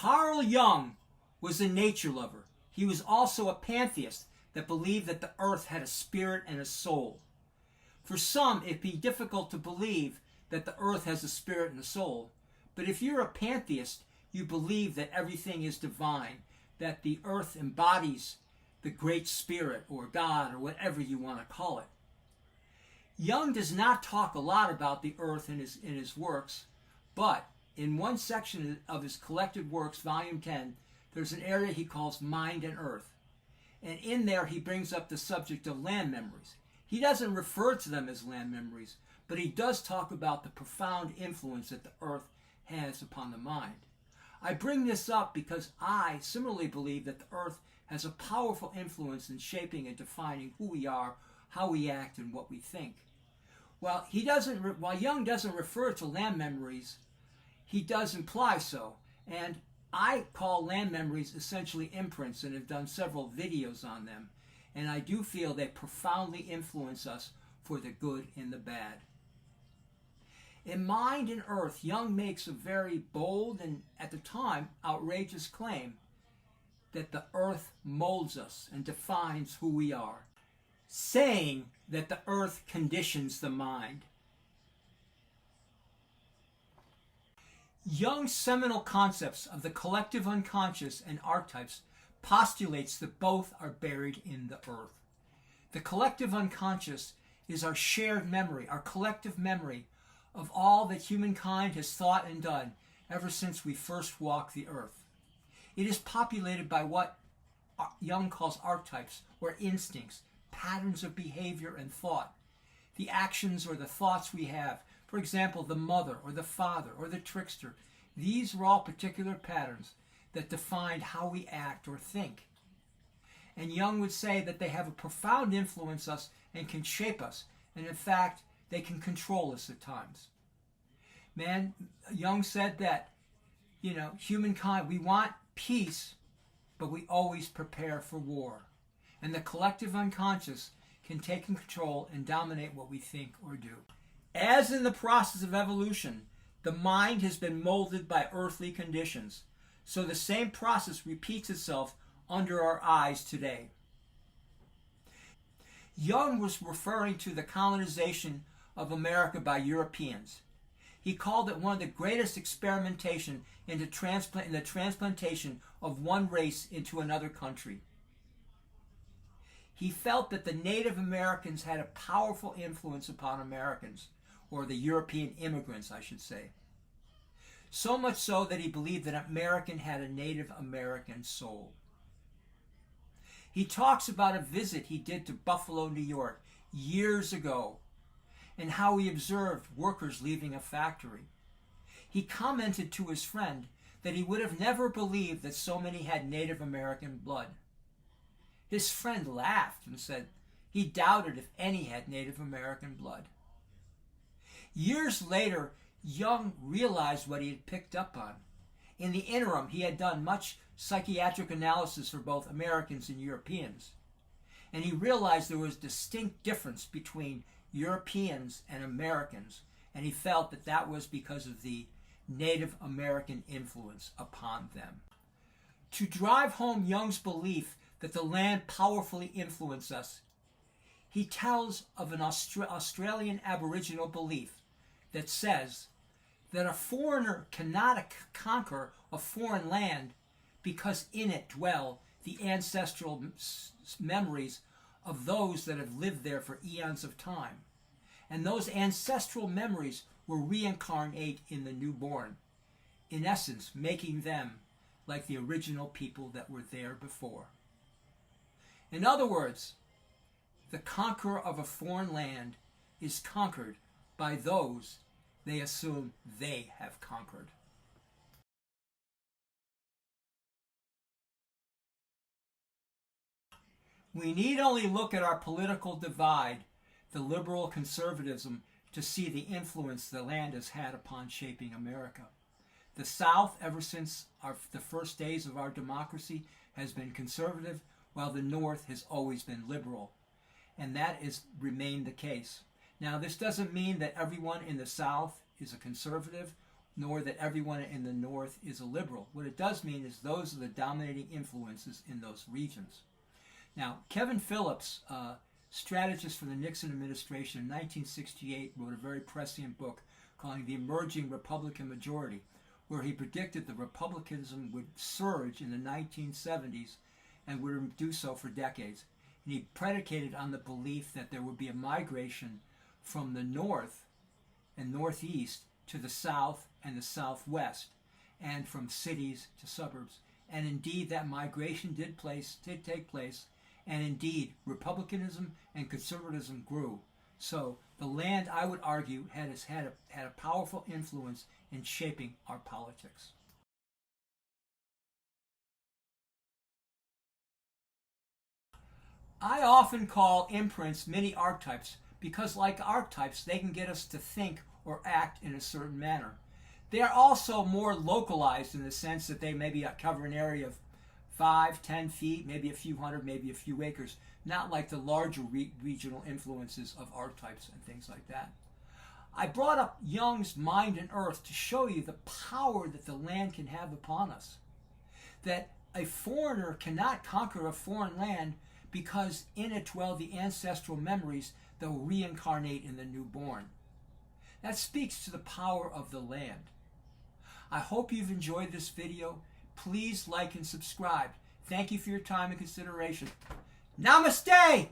Carl Jung was a nature lover. He was also a pantheist that believed that the earth had a spirit and a soul. For some, it'd be difficult to believe that the earth has a spirit and a soul. But if you're a pantheist, you believe that everything is divine, that the earth embodies the great spirit or God or whatever you want to call it. Jung does not talk a lot about the earth in his works, but in one section of his collected works, volume 10, there's an area he calls Mind and Earth. And in there he brings up the subject of land memories. He doesn't refer to them as land memories, but he does talk about the profound influence that the earth has upon the mind. I bring this up because I similarly believe that the earth has a powerful influence in shaping and defining who we are, how we act, and what we think. While Jung doesn't refer to land memories, he does imply so. And I call land memories essentially imprints and have done several videos on them. And I do feel they profoundly influence us for the good and the bad. In Mind and Earth, Jung makes a very bold and, at the time, outrageous claim that the earth molds us and defines who we are, saying that the earth conditions the mind. Jung's seminal concepts of the collective unconscious and archetypes postulates that both are buried in the earth. The collective unconscious is our shared memory, our collective memory of all that humankind has thought and done ever since we first walked the earth. It is populated by what Jung calls archetypes, or instincts, patterns of behavior and thought, the actions or the thoughts we have. For example, the mother or the father or the trickster. These are all particular patterns that define how we act or think. And Jung would say that they have a profound influence on us and can shape us. And in fact, they can control us at times. Jung said that, humankind, we want peace, but we always prepare for war. And the collective unconscious can take control and dominate what we think or do. As in the process of evolution, the mind has been molded by earthly conditions. So the same process repeats itself under our eyes today. Jung was referring to the colonization of America by Europeans. He called it one of the greatest experimentation in the transplantation of one race into another country. He felt that the Native Americans had a powerful influence upon Americans, or the European immigrants, I should say. So much so that he believed that American had a Native American soul. He talks about a visit he did to Buffalo, New York, years ago, and how he observed workers leaving a factory. He commented to his friend that he would have never believed that so many had Native American blood. His friend laughed and said he doubted if any had Native American blood. Years later, Jung realized what he had picked up on. In the interim, he had done much psychiatric analysis for both Americans and Europeans. And he realized there was a distinct difference between Europeans and Americans. And he felt that that was because of the Native American influence upon them. To drive home Jung's belief that the land powerfully influenced us, he tells of an Australian Aboriginal belief that says that a foreigner cannot conquer a foreign land because in it dwell the ancestral memories of those that have lived there for eons of time. And those ancestral memories will reincarnate in the newborn, in essence, making them like the original people that were there before. In other words, the conqueror of a foreign land is conquered by those they assume they have conquered. We need only look at our political divide, the liberal conservatism, to see the influence the land has had upon shaping America. The South, ever since the first days of our democracy, has been conservative, while the North has always been liberal. And that has remained the case. Now, this doesn't mean that everyone in the South is a conservative nor that everyone in the North is a liberal. What it does mean is those are the dominating influences in those regions. Now, Kevin Phillips, strategist for the Nixon administration in 1968, wrote a very prescient book calling The Emerging Republican Majority, where he predicted that Republicanism would surge in the 1970s and would do so for decades. And he predicated on the belief that there would be a migration from the North and Northeast to the South and the Southwest, and from cities to suburbs. And indeed, that migration did take place, and indeed, Republicanism and conservatism grew. So the land, I would argue, had a powerful influence in shaping our politics. I often call imprints mini archetypes because, like archetypes, they can get us to think or act in a certain manner. They are also more localized in the sense that they maybe cover an area of 5, 10 feet, maybe a few hundred, maybe a few acres, not like the larger regional influences of archetypes and things like that. I brought up Jung's Mind and Earth to show you the power that the land can have upon us. That a foreigner cannot conquer a foreign land because in it dwell the ancestral memories that will reincarnate in the newborn. That speaks to the power of the land. I hope you've enjoyed this video. Please like and subscribe. Thank you for your time and consideration. Namaste!